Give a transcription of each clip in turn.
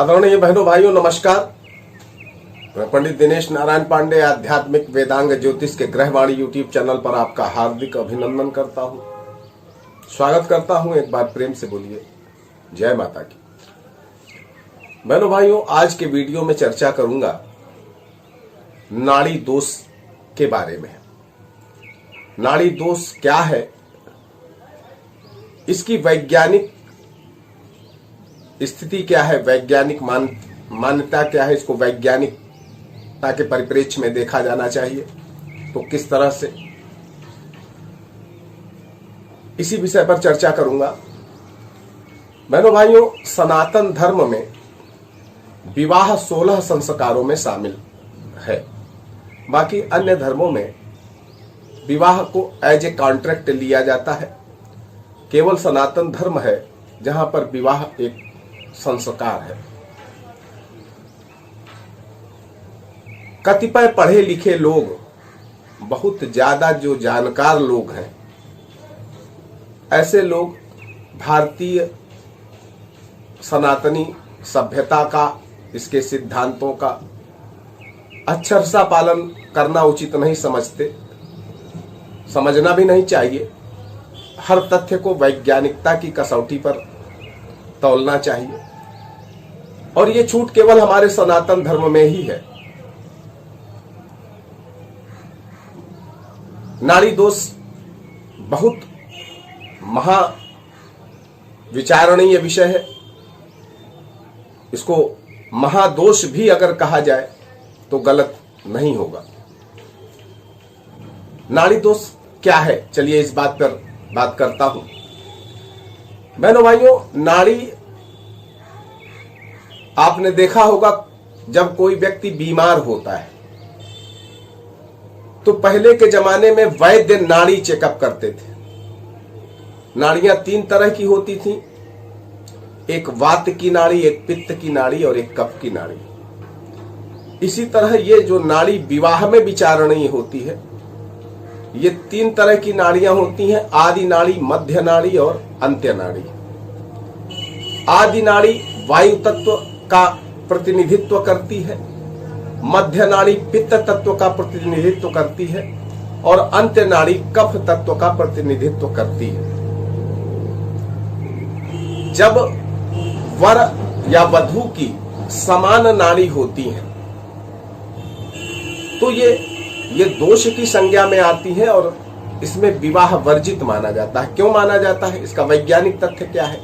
आदरणीय बहनों भाइयों नमस्कार। मैं पंडित दिनेश नारायण पांडे आध्यात्मिक वेदांग ज्योतिष के ग्रहवाणी यूट्यूब चैनल पर आपका हार्दिक अभिनंदन करता हूं, स्वागत करता हूं। एक बार प्रेम से बोलिए जय माता की। बहनों भाइयों, आज के वीडियो में चर्चा करूंगा नाड़ी दोष के बारे में। नाड़ी दोष क्या है, इसकी वैज्ञानिक स्थिति क्या है, वैज्ञानिक मान्यता क्या है, इसको वैज्ञानिकता के परिप्रेक्ष्य में देखा जाना चाहिए तो किस तरह से, इसी विषय पर चर्चा करूंगा। बहनों भाइयों, सनातन धर्म में विवाह 16 संस्कारों में शामिल है। बाकी अन्य धर्मों में विवाह को एज ए कॉन्ट्रैक्ट लिया जाता है। केवल सनातन धर्म है जहां पर विवाह एक संस्कार है। कतिपय पढ़े लिखे लोग, बहुत ज्यादा जो जानकार लोग हैं, ऐसे लोग भारतीय सनातनी सभ्यता का, इसके सिद्धांतों का अक्षरशः पालन करना उचित नहीं समझते, समझना भी नहीं चाहिए। हर तथ्य को वैज्ञानिकता की कसौटी पर तौलना चाहिए और ये छूट केवल हमारे सनातन धर्म में ही है। नाड़ी दोष बहुत महा विचारणीय विषय है। इसको महादोष भी अगर कहा जाए तो गलत नहीं होगा। नाड़ी दोष क्या है, चलिए इस बात पर बात करता हूं। बहनों भाइयों, नाड़ी आपने देखा होगा, जब कोई व्यक्ति बीमार होता है तो पहले के जमाने में वैद्य नाड़ी चेकअप करते थे। नाड़ियां 3 तरह की होती थी, एक वात की नाड़ी, एक पित्त की नाड़ी और एक कफ की नाड़ी। इसी तरह ये जो नाड़ी विवाह में विचारणीय होती है, ये 3 तरह की नाड़ियां होती हैं, आदि नाड़ी, मध्य नाड़ी और अंत्य नाड़ी। आदि नाड़ी वायु तत्व का प्रतिनिधित्व करती है, मध्य नाड़ी पित्त तत्व का प्रतिनिधित्व करती है और अंत्य नाड़ी कफ तत्व का प्रतिनिधित्व करती है। जब वर या वधू की समान नाड़ी होती है तो ये दोष की संज्ञा में आती है और इसमें विवाह वर्जित माना जाता है। क्यों माना जाता है, इसका वैज्ञानिक तथ्य क्या है?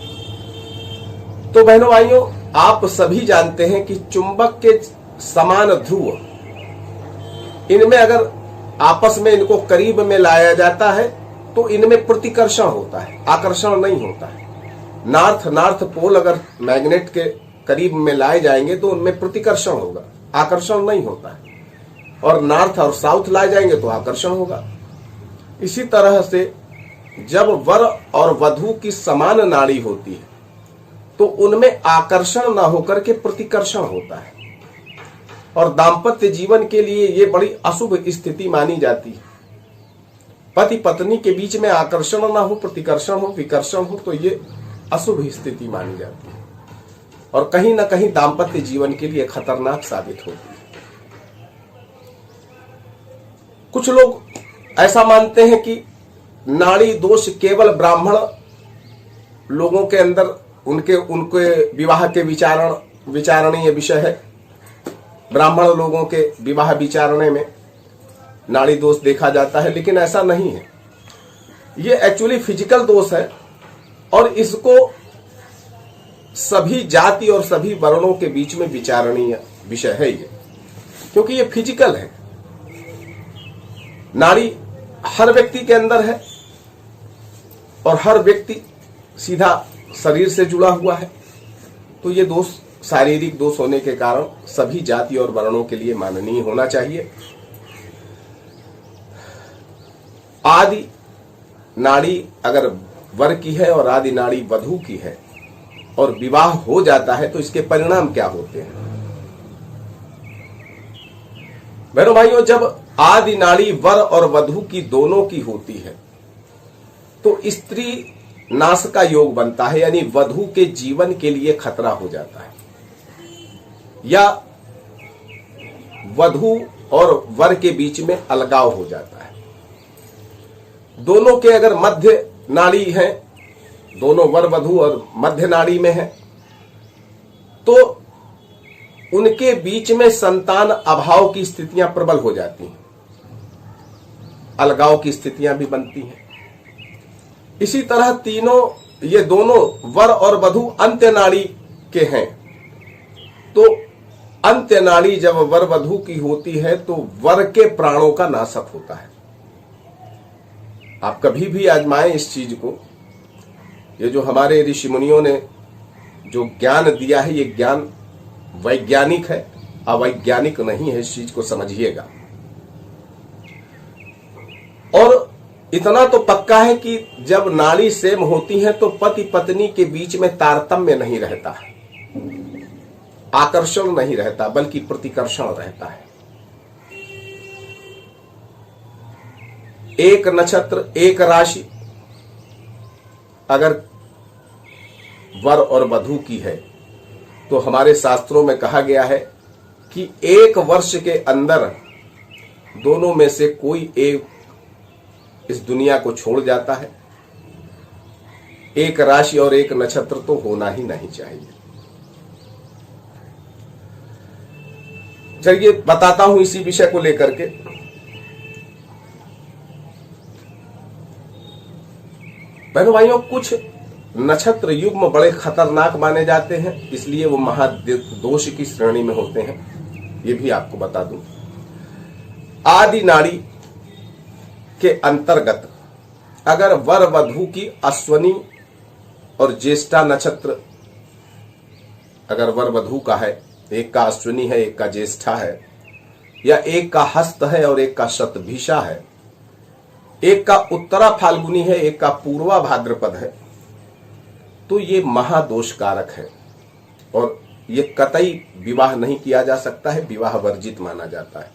तो बहनों भाइयों, आप सभी जानते हैं कि चुंबक के समान ध्रुव, इनमें अगर आपस में इनको करीब में लाया जाता है तो इनमें प्रतिकर्षण होता है, आकर्षण नहीं होता है। नॉर्थ पोल अगर मैग्नेट के करीब में लाए जाएंगे तो उनमें प्रतिकर्षण होगा, आकर्षण नहीं होता है। और नॉर्थ और साउथ लाए जाएंगे तो आकर्षण होगा। इसी तरह से जब वर और वधू की समान नाड़ी होती है तो उनमें आकर्षण ना होकर के प्रतिकर्षण होता है और दाम्पत्य जीवन के लिए ये बड़ी अशुभ स्थिति मानी जाती है। पति पत्नी के बीच में आकर्षण ना हो, प्रतिकर्षण हो, विकर्षण हो, तो ये अशुभ स्थिति मानी जाती है और कहीं ना कहीं दाम्पत्य जीवन के लिए खतरनाक साबित होती है। कुछ लोग ऐसा मानते हैं कि नाड़ी दोष केवल ब्राह्मण लोगों के अंदर, उनके विवाह के विचारणीय विषय है। ब्राह्मण लोगों के विवाह विचारणे में नाड़ी दोष देखा जाता है, लेकिन ऐसा नहीं है। ये एक्चुअली फिजिकल दोष है और इसको सभी जाति और सभी वर्णों के बीच में विचारणीय विषय है ये, क्योंकि ये फिजिकल है। नाड़ी हर व्यक्ति के अंदर है और हर व्यक्ति सीधा शरीर से जुड़ा हुआ है, तो ये दोष शारीरिक दोष होने के कारण सभी जाति और वर्णों के लिए माननीय होना चाहिए। आदि नाड़ी अगर वर की है और आदि नाड़ी वधू की है और विवाह हो जाता है तो इसके परिणाम क्या होते हैं? बहनों भाइयों, जब आदि नाड़ी वर और वधू की दोनों की होती है तो स्त्री नाश का योग बनता है, यानी वधू के जीवन के लिए खतरा हो जाता है। या वधू और वर के बीच में अलगाव हो जाता है। दोनों के अगर मध्य नाड़ी है, दोनों वर वधू और मध्य नाड़ी में है, तो उनके बीच में संतान अभाव की स्थितियां प्रबल हो जाती हैं, अलगाव की स्थितियां भी बनती हैं। इसी तरह ये दोनों वर और वधू अंत्य नाड़ी के हैं, तो अंत्य नाड़ी जब वर वधू की होती है तो वर के प्राणों का नाशक होता है। आप कभी भी आजमाएं इस चीज को। ये जो हमारे ऋषि मुनियों ने जो ज्ञान दिया है, ये ज्ञान वैज्ञानिक है, अवैज्ञानिक नहीं है। इस चीज को समझिएगा। और इतना तो पक्का है कि जब नाड़ी सेम होती है तो पति पत्नी के बीच में तारतम्य नहीं रहता है, आकर्षण नहीं रहता, बल्कि प्रतिकर्षण रहता है। एक नक्षत्र, एक राशि अगर वर और वधू की है तो हमारे शास्त्रों में कहा गया है कि 1 वर्ष के अंदर दोनों में से कोई एक इस दुनिया को छोड़ जाता है। एक राशि और एक नक्षत्र तो होना ही नहीं चाहिए। चलिए बताता हूं इसी विषय को लेकर के। बहनों भाइयों, कुछ नक्षत्र युग्म बड़े खतरनाक माने जाते हैं, इसलिए वो महादोष की श्रेणी में होते हैं। ये भी आपको बता दूं, आदि नाड़ी के अंतर्गत अगर वर वधू की अश्वनी और ज्येष्ठा नक्षत्र अगर वर वधू का है, एक का अश्विनी है, एक का ज्येष्ठा है, या एक का हस्त है और एक का शतभिषा है, एक का उत्तरा फाल्गुनी है, एक का पूर्वा भाद्रपद है, तो ये महादोष कारक है और ये कतई विवाह नहीं किया जा सकता है, विवाह वर्जित माना जाता है।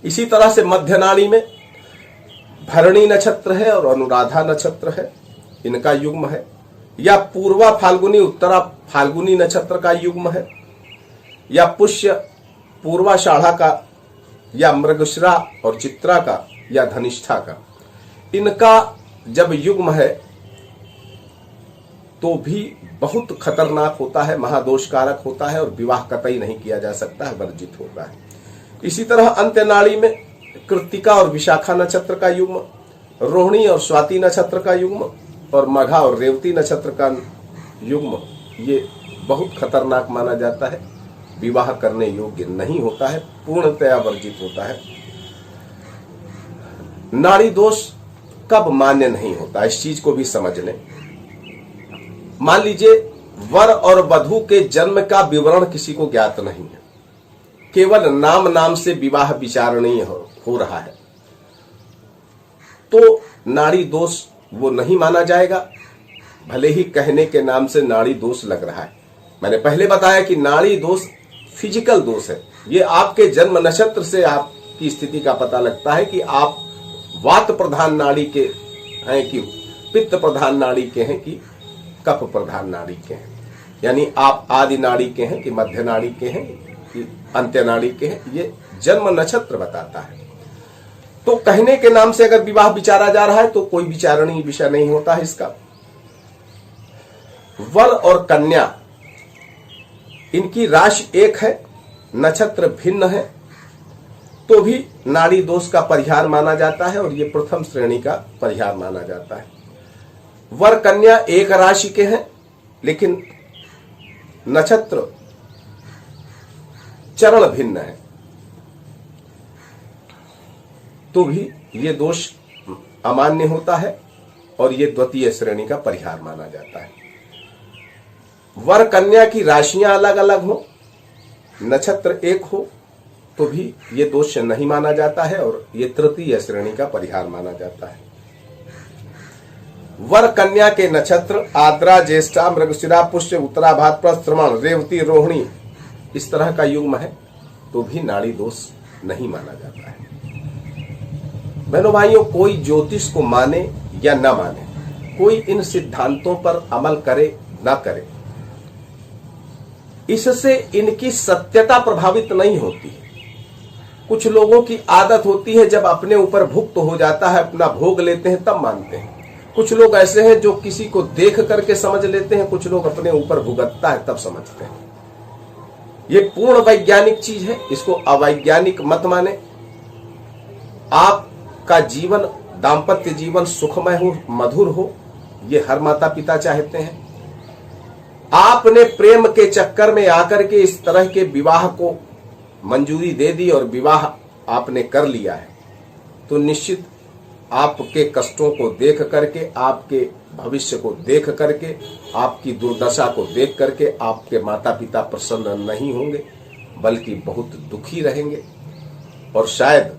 इसी तरह से मध्य नाड़ी में भरणी नक्षत्र है और अनुराधा नक्षत्र है, इनका युग्म है, या पूर्वा फाल्गुनी उत्तरा फाल्गुनी नक्षत्र का युग्म है, या पुष्य पूर्वाषाढ़ा का, या मृगशिरा और चित्रा का, या धनिष्ठा का, इनका जब युग्म है तो भी बहुत खतरनाक होता है, महादोष कारक होता है और विवाह कतई नहीं किया जा सकता है, वर्जित होता है। इसी तरह अंत्य नाड़ी में कृत्तिका और विशाखा नक्षत्र का युग्म, रोहिणी और स्वाति नक्षत्र का युग्म और मघा और रेवती नक्षत्र का युग्म, ये बहुत खतरनाक माना जाता है, विवाह करने योग्य नहीं होता है, पूर्णतया वर्जित होता है। नाड़ी दोष कब मान्य नहीं होता, इस चीज को भी समझ लें। मान लीजिए वर और वधू के जन्म का विवरण किसी को ज्ञात नहीं है, केवल नाम से विवाह विचारणीय हो रहा है, तो नाड़ी दोष वो नहीं माना जाएगा, भले ही कहने के नाम से नाड़ी दोष लग रहा है। मैंने पहले बताया कि नाड़ी दोष फिजिकल दोष है, ये आपके जन्म नक्षत्र से आपकी स्थिति का पता लगता है कि आप वात प्रधान नाड़ी के हैं कि पित्त प्रधान नाड़ी के हैं कि कफ प्रधान नाड़ी के हैं, यानी आप आदि नाड़ी के हैं कि मध्य नाड़ी के हैं कि अंत्य नाड़ी के हैं, ये जन्म नक्षत्र बताता है। तो कहने के नाम से अगर विवाह विचारा जा रहा है तो कोई विचारणीय विषय नहीं होता है इसका। वर और कन्या, इनकी राशि एक है, नक्षत्र भिन्न है, तो भी नाड़ी दोष का परिहार माना जाता है और ये प्रथम श्रेणी का परिहार माना जाता है। वर कन्या एक राशि के हैं लेकिन नक्षत्र चरण भिन्न है, तो भी ये दोष अमान्य होता है और ये द्वितीय श्रेणी का परिहार माना जाता है। वर कन्या की राशियां अलग अलग हो, नक्षत्र एक हो, तो भी ये दोष नहीं माना जाता है और ये तृतीय श्रेणी का परिहार माना जाता है। वर कन्या के नक्षत्र आद्रा, ज्येष्ठा, मृगशिरा, पुष्य, उत्तरा भाद्रपद, श्रवण, रेवती, रोहिणी इस तरह का युग्म है, तो भी नाड़ी दोष नहीं माना जाता है। बहनों भाइयों, कोई ज्योतिष को माने या न माने, कोई इन सिद्धांतों पर अमल करे ना करे, इससे इनकी सत्यता प्रभावित नहीं होती है। कुछ लोगों की आदत होती है जब अपने ऊपर भुक्त हो जाता है, अपना भोग लेते हैं तब मानते हैं। कुछ लोग ऐसे हैं जो किसी को देख करके समझ लेते हैं, कुछ लोग अपने ऊपर भुगतता है तब समझते हैं। ये पूर्ण वैज्ञानिक चीज है, इसको अवैज्ञानिक मत माने। आपका जीवन, दाम्पत्य जीवन सुखमय हो, मधुर हो, ये हर माता पिता चाहते हैं। आपने प्रेम के चक्कर में आकर के इस तरह के विवाह को मंजूरी दे दी और विवाह आपने कर लिया है, तो निश्चित आपके कष्टों को देख करके, आपके भविष्य को देख करके, आपकी दुर्दशा को देख करके आपके माता पिता प्रसन्न नहीं होंगे, बल्कि बहुत दुखी रहेंगे और शायद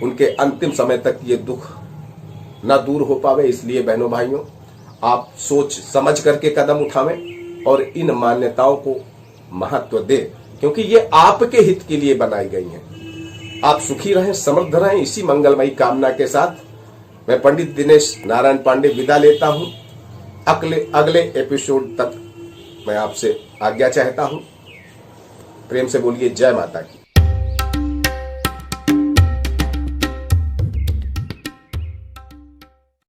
उनके अंतिम समय तक ये दुख न दूर हो पावे। इसलिए बहनों भाइयों, आप सोच समझ करके कदम उठावें और इन मान्यताओं को महत्व दें, क्योंकि ये आपके हित के लिए बनाई गई हैं। आप सुखी रहें, समृद्ध रहें, इसी मंगलमयी कामना के साथ मैं पंडित दिनेश नारायण पांडे विदा लेता हूं। अगले एपिसोड तक मैं आपसे आज्ञा चाहता हूं। प्रेम से बोलिए जय माता की।